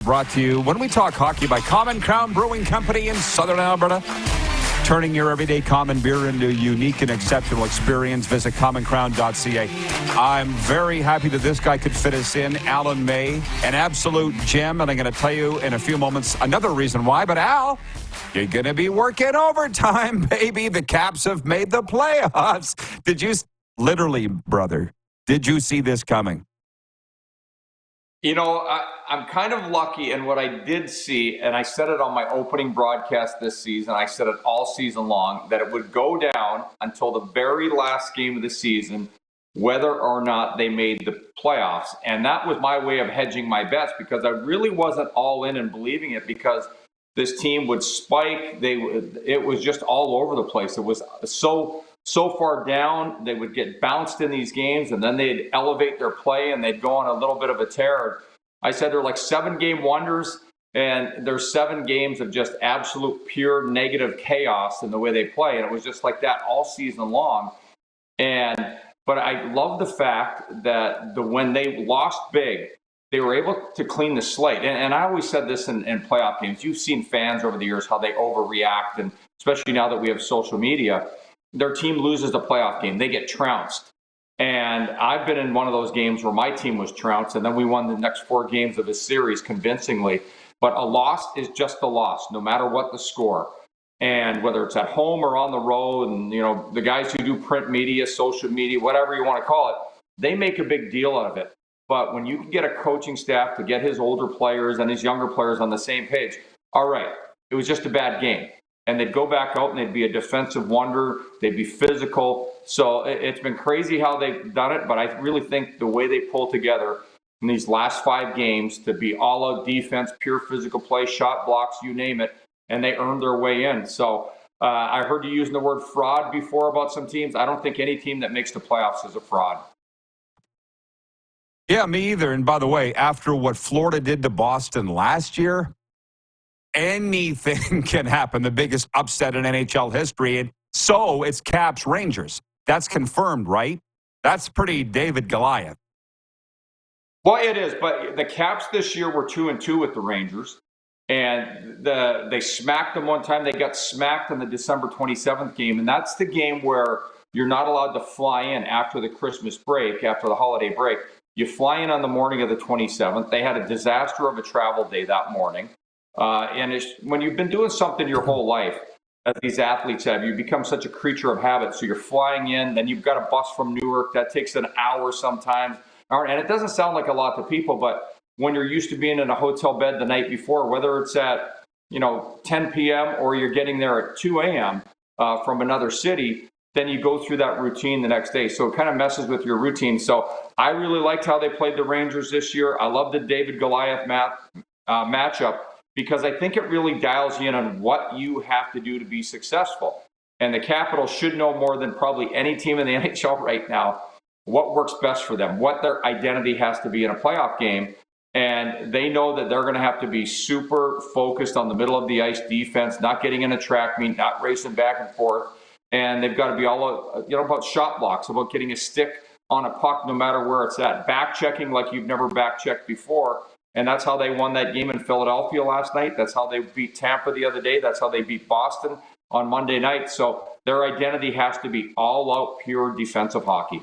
Brought to you when we talk hockey by Common Crown Brewing Company in Southern Alberta. Turning your everyday common beer into a unique and exceptional experience. Visit commoncrown.ca. I'm very happy that this guy could fit us in. Alan May, an absolute gem. And I'm going to tell you in a few moments another reason why. But Al, you're going to be working overtime, baby. The Caps have made the playoffs. Literally, brother, did you see this coming? You know, I'm kind of lucky in what I did see, and I said it on my opening broadcast this season, I said it all season long, that it would go down until the very last game of the season, whether or not they made the playoffs. And that was my way of hedging my bets, because I really wasn't all in and believing it, because this team would spike. It was just all over the place. It was so far down, they would get bounced in these games, and then they'd elevate their play, and they'd go on a little bit of a tear. I said they're like 7-game wonders, and there's 7 games of just absolute pure negative chaos in the way they play, and it was just like that all season long. But I love the fact that when they lost big, they were able to clean the slate. And I always said this in playoff games. You've seen fans over the years, how they overreact, and especially now that we have social media. Their team loses the playoff game. They get trounced. And I've been in one of those games where my team was trounced, and then we won the next 4 games of the series convincingly. But a loss is just a loss, no matter what the score. And whether it's at home or on the road, and you know, the guys who do print media, social media, whatever you want to call it, they make a big deal out of it. But when you can get a coaching staff to get his older players and his younger players on the same page, all right, it was just a bad game. And they'd go back out and they'd be a defensive wonder. They'd be physical. So it's been crazy how they've done it. But I really think the way they pull together in these last 5 games to be all-out defense, pure physical play, shot blocks, you name it, and they earned their way in. So I heard you using the word fraud before about some teams. I don't think any team that makes the playoffs is a fraud. Yeah, me either. And by the way, after what Florida did to Boston last year, anything can happen. The biggest upset in NHL history. And so it's Caps Rangers. That's confirmed, right? That's pretty David Goliath. Well, it is. But the Caps this year were 2-2 with the Rangers. And they smacked them one time. They got smacked in the December 27th game. And that's the game where you're not allowed to fly in after the Christmas break, after the holiday break. You fly in on the morning of the 27th. They had a disaster of a travel day that morning. And when you've been doing something your whole life, as these athletes have, you become such a creature of habit. So you're flying in, then you've got a bus from Newark. That takes an hour sometimes. And it doesn't sound like a lot to people, but when you're used to being in a hotel bed the night before, whether it's at 10 p.m. or you're getting there at 2 a.m. From another city, then you go through that routine the next day. So it kind of messes with your routine. So I really liked how they played the Rangers this year. I love the David Goliath matchup, because I think it really dials you in on what you have to do to be successful. And the Capitals should know more than probably any team in the NHL right now what works best for them, what their identity has to be in a playoff game. And they know that they're going to have to be super focused on the middle of the ice defense, not getting in a track meet, not racing back and forth. And they've got to be all about shot blocks, about getting a stick on a puck no matter where it's at, back checking like you've never back checked before. And that's how they won that game in Philadelphia last night. That's how they beat Tampa the other day. That's how they beat Boston on Monday night. So their identity has to be all out pure defensive hockey.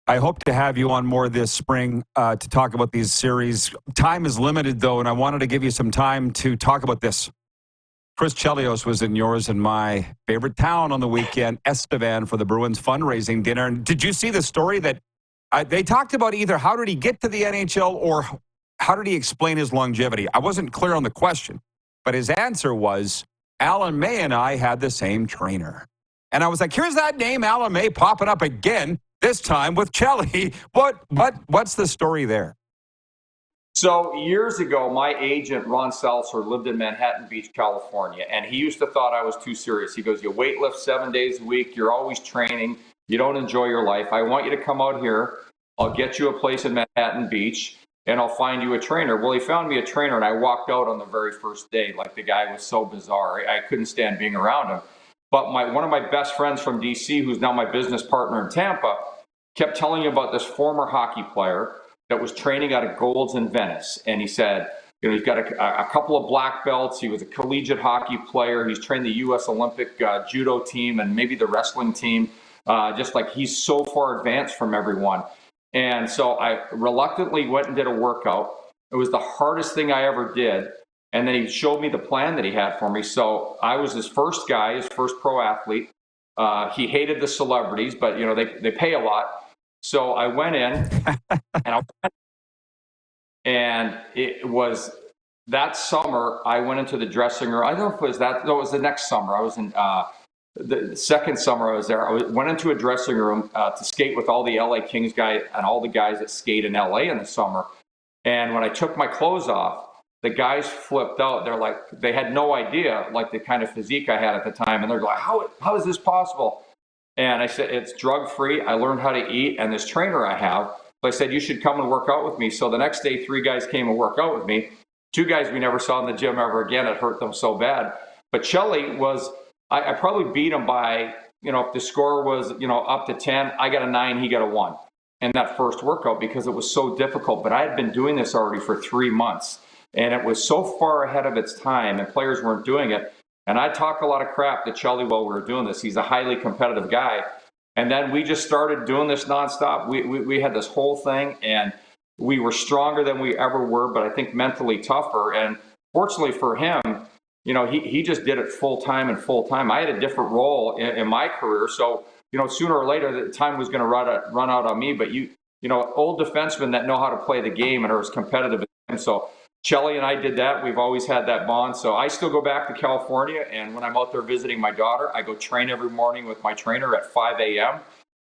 I hope to have you on more this spring to talk about these series. Time is limited, though, and I wanted to give you some time to talk about this. Chris Chelios was in yours and my favorite town on the weekend, Estevan, for the Bruins fundraising dinner. And did you see the story that they talked about either how did he get to the NHL or how did he explain his longevity? I wasn't clear on the question, but his answer was, Alan May and I had the same trainer. And I was like, here's that name, Alan May, popping up again, this time with Chelly. What's the story there? So years ago, my agent, Ron Seltzer, lived in Manhattan Beach, California, and he used to thought I was too serious. He goes, you weightlift 7 days a week, you're always training, you don't enjoy your life. I want you to come out here. I'll get you a place in Manhattan Beach, and I'll find you a trainer. Well, he found me a trainer, and I walked out on the very first day. Like, the guy was so bizarre. I couldn't stand being around him. But one of my best friends from D.C., who's now my business partner in Tampa, kept telling me about this former hockey player that was training out of Gold's in Venice. And he said, he's got a couple of black belts. He was a collegiate hockey player. He's trained the U.S. Olympic judo team and maybe the wrestling team. Just like he's so far advanced from everyone. And so I reluctantly went and did a workout. It was the hardest thing I ever did. And then he showed me the plan that he had for me. So I was his first guy, his first pro athlete. He hated the celebrities, but they pay a lot. So I went in and it was that summer I went into the dressing room. I don't know if it was that. No, it was the next summer. I was in the second summer I was there. Went into a dressing room to skate with all the LA Kings guys and all the guys that skate in LA in the summer. And when I took my clothes off, the guys flipped out. They're like, they had no idea, like the kind of physique I had at the time. And they're like, how is this possible? And I said, it's drug-free. I learned how to eat. And this trainer I have, so I said, you should come and work out with me. So the next day, 3 guys came and worked out with me. 2 guys we never saw in the gym ever again. It hurt them so bad. But Cheli was, I probably beat him by, if the score was, up to 10, I got a 9, he got a 1 in that first workout because it was so difficult. But I had been doing this already for 3 months. And it was so far ahead of its time, and players weren't doing it. And I talk a lot of crap to Cheli while we were doing this. He's a highly competitive guy. And then we just started doing this nonstop. We had this whole thing, and we were stronger than we ever were, but I think mentally tougher. And fortunately for him, he just did it full time. I had a different role in my career. So, sooner or later, the time was going to run out on me. But old defensemen that know how to play the game and are as competitive as him. So Cheli and I did that. We've always had that bond. So I still go back to California, and when I'm out there visiting my daughter, I go train every morning with my trainer at 5 a.m.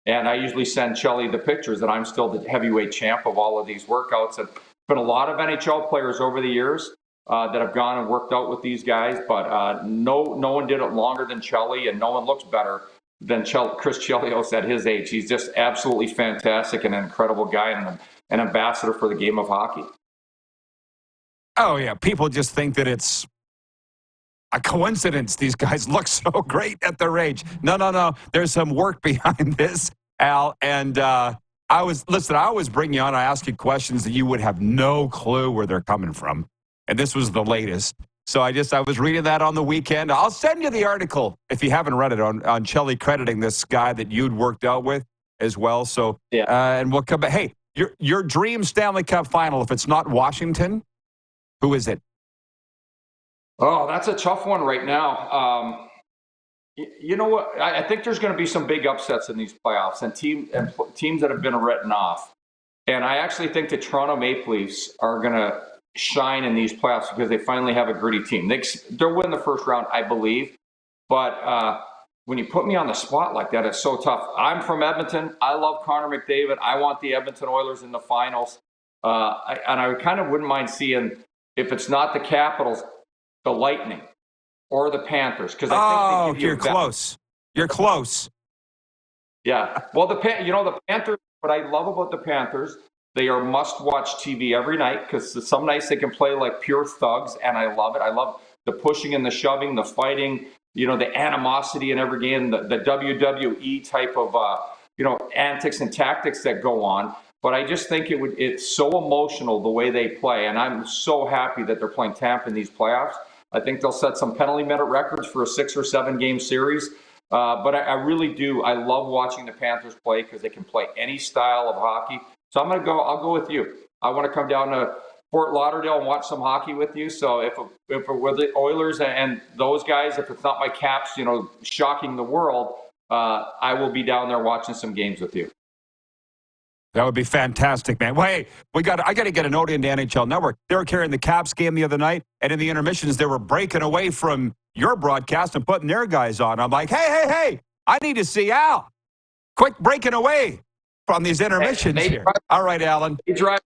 And I usually send Cheli the pictures that I'm still the heavyweight champ of all of these workouts. And been a lot of NHL players over the years that have gone and worked out with these guys, but no one did it longer than Cheli, and no one looks better than Chris Chelios at his age. He's just absolutely fantastic and an incredible guy and an ambassador for the game of hockey. Oh, yeah. People just think that it's a coincidence. These guys look so great at their age. No. There's some work behind this, Al. And I always bring you on. I ask you questions that you would have no clue where they're coming from. And this was the latest. So I was reading that on the weekend. I'll send you the article if you haven't read it on Cheli crediting this guy that you'd worked out with as well. So, yeah. And we'll come back. Hey, your dream Stanley Cup final, if it's not Washington, who is it? Oh, that's a tough one right now. You know what? I think there's going to be some big upsets in these playoffs and teams that have been written off. And I actually think the Toronto Maple Leafs are going to shine in these playoffs because they finally have a gritty team. They'll win the first round, I believe. But when you put me on the spot like that, it's so tough. I'm from Edmonton. I love Connor McDavid. I want the Edmonton Oilers in the finals. And I kind of wouldn't mind seeing, if it's not the Capitals, the Lightning or the Panthers. Because I think you're close. You're close. Yeah. Well, the Panthers, what I love about the Panthers, they are must-watch TV every night because some nights they can play like pure thugs, and I love it. I love the pushing and the shoving, the fighting, the animosity in every game, the WWE type of, antics and tactics that go on. But I just think it's so emotional the way they play, and I'm so happy that they're playing Tampa in these playoffs. I think they'll set some penalty minute records for a 6 or 7 game series. But I really do. I love watching the Panthers play because they can play any style of hockey. So I'll go with you. I want to come down to Fort Lauderdale and watch some hockey with you. So if it were the Oilers and those guys, if it's not my Caps, shocking the world, I will be down there watching some games with you. That would be fantastic, man. Well, hey, I got to get a note into NHL Network. They were carrying the Caps game the other night, and in the intermissions, they were breaking away from your broadcast and putting their guys on. I'm like, hey, I need to see Al. Quick breaking away from these intermissions here. All right, Alan. They drive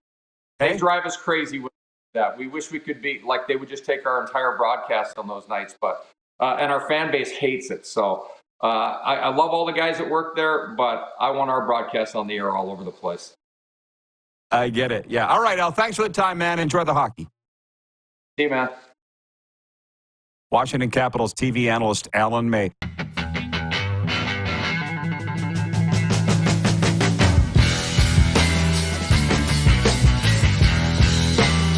us crazy with that. We wish we could be like they would just take our entire broadcast on those nights, but and our fan base hates it. So I love all the guys that work there, but I want our broadcast on the air all over the place. I get it. Yeah. All right, Al. Thanks for the time, man. Enjoy the hockey. See you, man. Washington Capitals TV analyst Alan May.